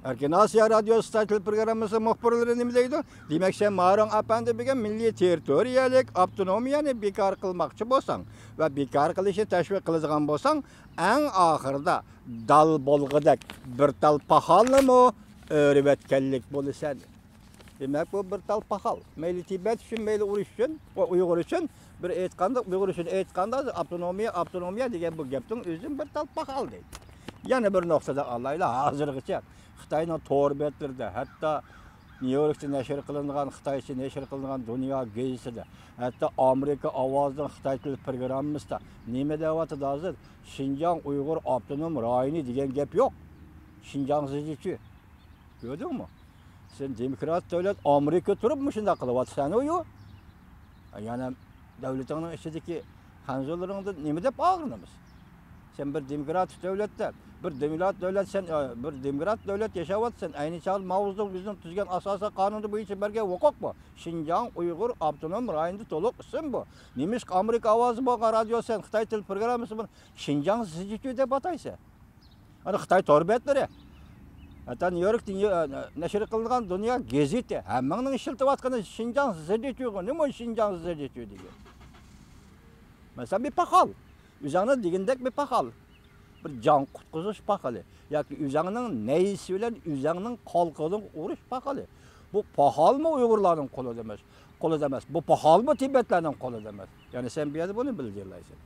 Erkin Asya Radyosu tatil programması muhbirleri nima deydi? Demek sen Marun Efendi degan milliy territoriyalik avtonomiyani bekor qilmoqchi bo'lsang va bekor qilishni tashviq qiladigan bo'lsang, eng oxirida dal bo'lg'idak bir tal paxolnimi o'rvatganlik bo'lasan. Demak bu bir tal paxol. Mayli Tibet uchun, mayli urush uchun va Uyg'ur uchun bir aytganda, Uyg'ur uchun aytganda avtonomiya degan bu gapning o'zi bir tal paxol deydi. Yana bir nuqtada Allohlar hozirgacha Xitoyning to'g'ri betlarida, hatto New Yorkda nashr qilingan, Xitoycha nashr qilingan Dunyo gazetida, hatto Amerika ovozining Xitoy til programmasida nima deyapti hozir? Xinjiang Uyg'ur avtonom rayoni degan gap yo'q. Xinjiang sizchi. Ko'rdingmi? Sen demokrat davlat Amerika turib shunday qilyapsan-ku. Yana davlatning ichidagi hanzolaringda nima deb og'rinamiz? Sen bir demokratik davlatda, bir demokrat davlat yaşayapsan. Aynı çağda Mavuz'un bizning tuzgan asosiy qonuni bo'yicha birga huquq bu. Xinjiang Uyg'ur avtonom rayonida to'liq ism bu. Nimish Amerika ovozi bo'lgan radio sen Xitoy til programmasi buni Xinjiang sizchi deb ataysa. Ana Xitoy torbetlari. Hatta New York nashr qilingan Dunyo gazeti hammaning ishiltayotgani Xinjiang sizchi. Nima Xinjiang sizchi degan. Mesela bir paxal. Üzerine digindek bir paxal. Bir can qutquzish paxali. Yoki üzerinin neyisi bilan üzerinin qalqini urush paxali. Bu paxal mı Uyg'urlarning qo'lida emas? Qo'lida emas. Bu paxal mı Tibetlarning qo'lida emas? Yani sen bir yerda buni bildirlaysan.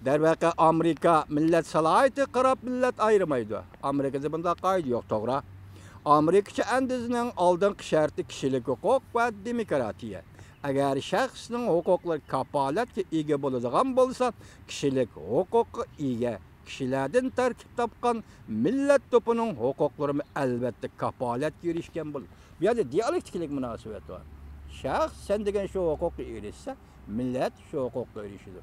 Darvaqa Amerika millat salohiyati qarab millat ayirmaydi. Amerikada bunday qoida yo'q, to'g'ri. Amerikacha andizning oldingi sharti kishilik huquq va demokratiya. Agar shaxsning huquqlari kapolatga ega bo'ladigan bo'lsa, kishilik huquqqa ega kishilardan tarkib topgan millat to'pining huquqlari albatta kapolatga erishgan bo'ladi. Bu yerda dialektiklik munosabat bor. Shaxs sen degan shu huquqqa erishsa, millat shu huquqqa erishadi.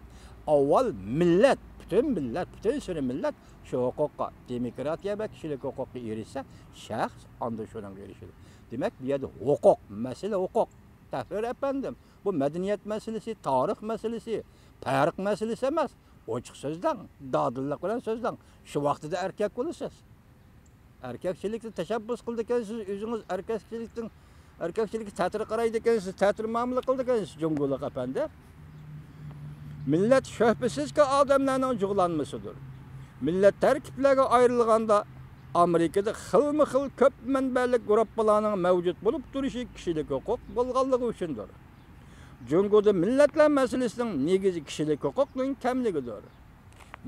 Avval millat, butun suri millat shu huquqqa, demokratiya va kishilik huquqqa erishsa, shaxs unda shunga erishadi. Demak, bu yerda huquq, masala huquq. Tahrir efendim, bu medeniyet meselesi, tarih meselesi, farq meselesi emas. Ochiq so'zdan, dadillik bilan so'zdan. Shu vaqtida erkak bo'lasiz. Erkakchilikni tashabbus qildi ekansiz, o'zingiz erkakchilikka ta'tir qaraydi ekansiz, ta'tir muomala qildi ekansiz, Junguliq efendi. Millat shubhasizki odamlarning jug'lanmasidir. Millat tarkiblarga ayrilganda Amerikada xilma-xil ko'p manbalik gruppalarning mavjud bo'lib turishi kishilik huquq bo'lganligi uchundir. Jungoda millatlar masalasining negizi kishilik huquqning kamligidir.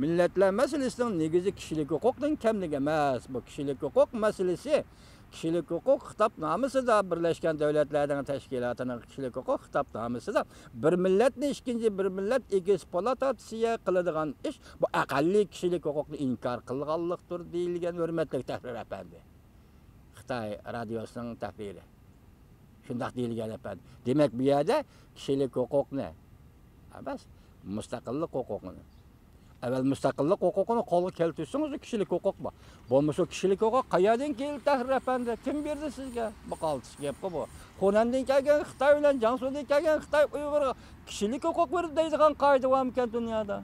Millatlar masalasining negizi kishilik huquqning kamligi emas. Bu kishilik huquq masalasi kishilik huquq xitobnomasida Birlashgan Davlatlarning tashkilotining kishilik huquq xitobnomasida bir millatni ikkinchi bir millat ekspluatatsiya qiladigan ish bu aqalli kishilik huquqni inkor qilganlikdir deyilgan hurmatli tahrir efendi. Xitoy radiosining tahriri. Shunday deyilgan efendi. Demak bu yerda kishilik huquqni emas, mustaqillik huquqini. Evvel müstakillik hukukunu qo'lga keltirsangiz kishilik huquq bor. Bo'lmasa kishilik huquq qayerdan keldi Tahrir efendi? Kim berdi sizga? Bu qaltis gap bu. Xonandan kelgan Xitoy bilan Jansudan kelgan Xitoy Uyg'urga kishilik huquq berdi deydigan qoida bormi dunyoda?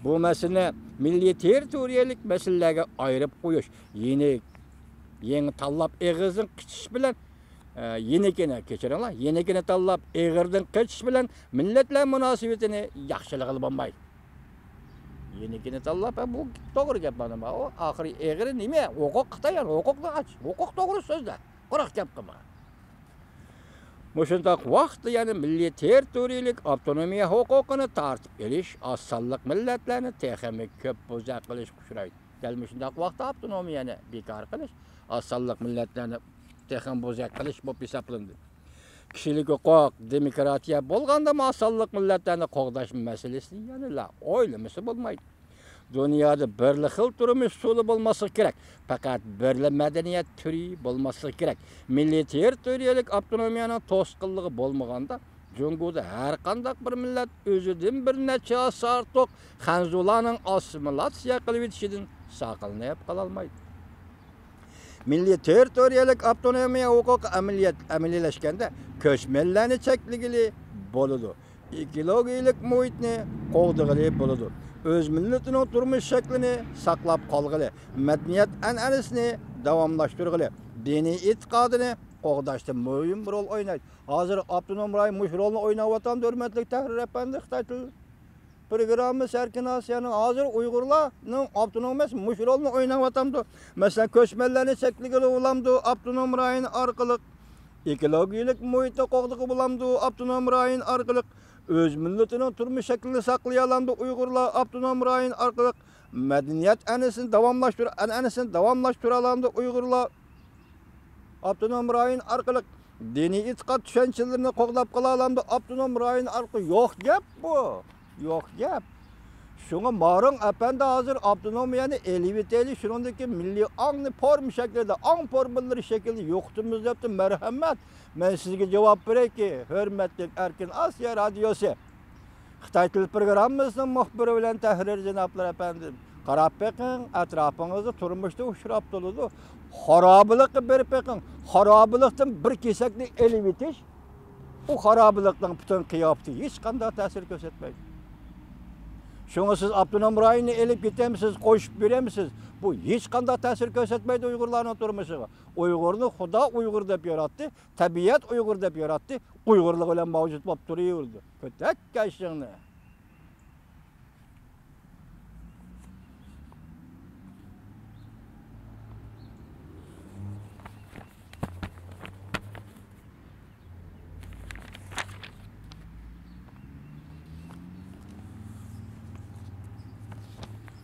Bu masala milliy territoriyalik masalalarga ayirib qo'yish, yeni tanlab eg'izin qichish bilan yenikini kechiringlar, yenikini tanlab eg'irdan qichish bilan millatlar munosabatini yaxshilik qilib bo'lmaydi. Yenikini tanlab bu to'g'ri gap mana. O oxiri eg'iri nima? Huquq Xitoy, huquqni ach. Huquq to'g'ri so'zlar. Quruq gap qilma. Mushundaq vaqtda yani milliy territoriyalik avtonomiya huquqini tartib elish, osonlik millatlarni texnik ko'p bo'zaq qilish uchraydi. Kelmishundaq vaqtda avtonomiyani bekor qilish, osonlik millatlarni texnik bo'zaq qilish bo'lib hisoblandi. Kishilik huquq, demokratiya bo'lganda osonlik millatlarni qo'g'dash masalasini yana o'ylamasa bo'lmaydi. Dunyoda birli xil turmush usuli bo'lmasa kerak. Faqat birli madaniyat turi bo'lmasa kerak. Milliy territoriyalik avtonomiyaning to'sqinligi bo'lmaganda, Jungoda har qanday bir millat o'zidan bir necha asr to'q xanzularning assimilatsiya qilib yetishidan saqlanib qola olmaydi. Milliy territoriyalik avtonomiya huquqi amaliyalashganda ko'chmanlarni chekligili bo'ladi. Ekologik muhitni qo'g'dig'ili bo'ladi. öz milletining turmush shaklini saqlab qolg'ili, madaniyat an'anasini davomlashtirg'ili, diniy e'tiqodini qo'g'dashda muhim rol o'ynaydi. Hozir avtonom rayon mush rolni o'ynayotgan hurmatli tahrir apandi Xitoy tili programma Serkin Asiyaning hozir Uyg'urlarning avtonomiyas mush rolni o'ynayotdi. Masalan, ko'chmanlarni chekligi bo'lamdi avtonom rayon orqali, ekologik muhitni qo'g'digi bo'lamdi avtonom rayon orqali, o'z milletining turmush shaklini saqlay oladi Uyg'urlar avtonom rayon orqali, madaniyat an'anasini davomlashtira oladi Uyg'urlar avtonom rayon orqali, diniy e'tiqod tushunchalarini qo'g'dab qola oladi avtonom rayon orqali. Yo'q gap bu. Yo'q gap. Şuna marın apanda hazır avtonomiyani elibiteli şunundaki milli angni form şeklinde, ang formülleri şekilde yoktumuz yaptı merhamet. Ben sizge cevap vereyim ki, hürmetli Erkin Asya Radyosu. Xitay Tili programımızın muhbiri bilen tahrir cenaplar efendim. Qarab bakın, etrafınızda turmuşda uçurap doludu. Harabılık berip bakın. Harabılıktan bir keseklik elibitiş, o harabılıktan bütün kıyafeti hiç kanda tesir göstermeydi. Şunu siz avtonom rayonu elip gitemsiz, koşup veremsiz. Bu hiç kanda tesir göstermeydi Uygurların turmuşuna. Uygurunu Xuda Uygur dep yarattı, tabiat Uygur dep yarattı. Uygurluq bilen mavcut bolup duruyordu. Kötek geçtiğini.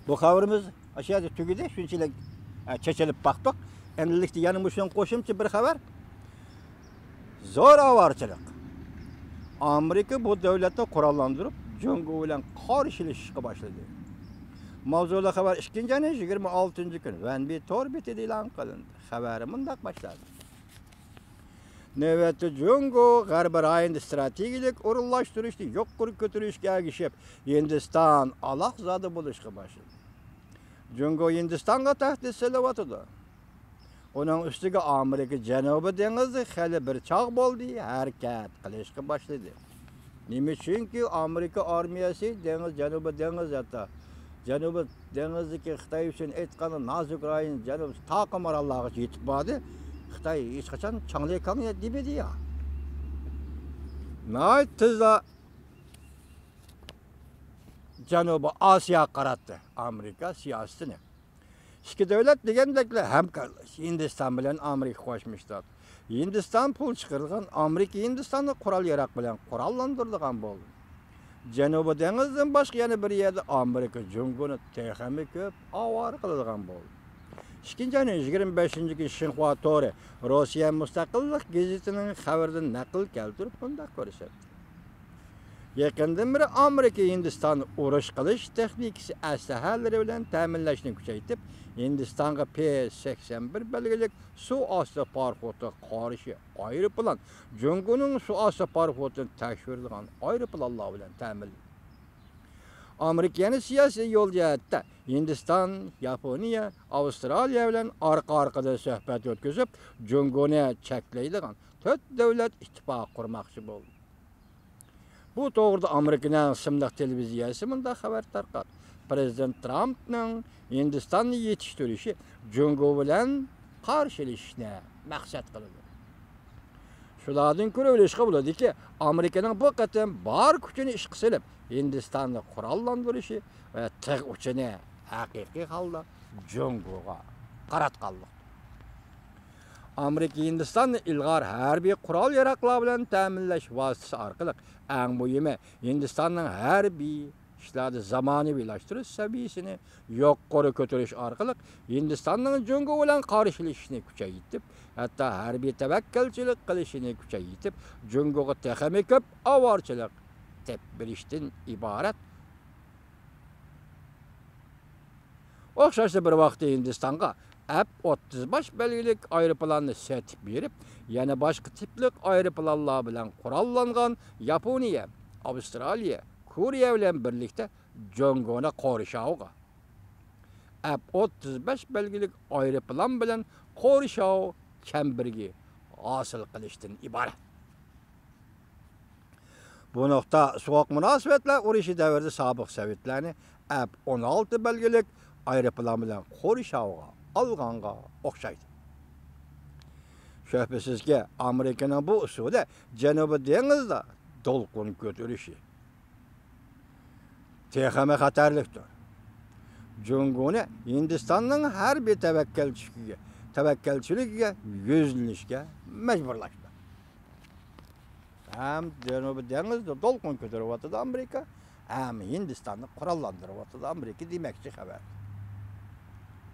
Bu xabarimiz aşağıda tügüdü. Şunçilik çeçelip baktık. Endilikte yanımızdan koşumçu bir haber. Zoravarçılık. Amerika bu devlette kurallandırıp Jungo ile karşılaşışa başladı. Mavzulu haber 2. ayın 26. gün Venbi Torbeti ilan kılındı. Haberi mındak başladı. Nöbette Jungo Garbi rayında stratejik urullaştırıştı. Yok kurup götürüşke geçip Hindistan Allah zadı buluşka başladı. Jungo Hindistan'a tahdit selavatıdı. Onun üstüge Amerika Cenubi Deniz'i hali bir çağ boldu, hareket kılışka başladı. Nime çünkü Amerika armiyası Cenubi Deniz hatta Cenubi Deniz'deki Xitay üçün etkanı nazik rayın Cenubi takımar Allah'a yetip vardı. Xitay hiç kaçan çanlıya kalmaya dibedi ya. Nait tızla Cenubi Asya qarattı Amerika siyasetini. İki devlet degendekle hemkarlaş. Hindistan bilen Amerika koşmuşlar. Hindistan pul çıkarılgan, Amerika Hindistan'da kural yarak bilen kurallandırılgan boldu. Cenubi Deniz'den başka yani bir yerde Amerika Jungo'nu tehemi köp avar kılılgan boldu. 2. ayın 25. gün Xinhua Tori Rusya Müstakillik gazetinin haberden nakil keltirip bunda ko'rsatdi. Yakından beri Amerika Hindistan'ı uruş kılış texnikisi aslahalari bilen ta'minlashni kuchaytib, Hindistonga P-81 belgilik su osti parxoti qarshi aeroplan, Jungo'nun su osti parxotini tekshirilgan aeroplanlar bilen ta'minladi. Amerikanın siyasi yol jihatda Hindiston, Yaponiya, Avustraliya bilen arka-arkada söhbet ötközüp, Jungo'nu cheklaydigan 4 devlet ittifaq qurmoqchi bo'ldi. Bu to'g'rida Amerikaning simliq televiziyasi bunda xabar tarqatdi. Prezident Trumpning Hindistonni yetiştirishi Jungo bilan qarshilashishni maqsad qildi. Shulardan ko'ra o'ylashga bo'ladiki, Amerikaning bu qatam bor kuchini ish qilib, Hindistonni qurollandirishi va tig' uchini haqiqiy holda Jungoga qaratganlik. Amerika Hindistonning ilg'or harbiy qurol yaroqlar bilan ta'minlash vositasi orqali eng muhimi Hindistonning harbiy ishlarni zamonaviylashtirish saviyasini yuqori ko'tarish orqali Hindistonning Jungo bilan qarshilashishni kuchaytirib, hatto harbiy tavakkalchilik qilishini kuchaytirib, Jungoga texnik ko'p avorchilik deb bilishdan iborat. O'xshashli bir vaqtda Hindistonga F-35 belgilik aeroplanni setib berib, yana boshqa tiplik aeroplanlar bilan qurollangan Yaponiya, Avstraliya, Koreya bilan birlikda Jungoni qo'rishawga. F-35 belgilik aeroplan bilan qo'rishaw kambirgi hosil qilishdan iborat. Bu nokta soğuk münasebetler urushi davrida sobiq Sovetlarni F-16 belgelik aeroplan bilan Qorshawga alğanga o'xshaydi. Şüphesizki Amerika'nın bu usuli Janubi dengizda dolqun ko'tarishi texmi xatarlikdir. Junguni Hindistonning harbiy tavakkalchiligiga yuzlanishga majburlashdi. Hem Janubi dengizda dolqun ko'taryapti Amerika, hem Hindistonni qurollantiryapti Amerika demoqchi xabar.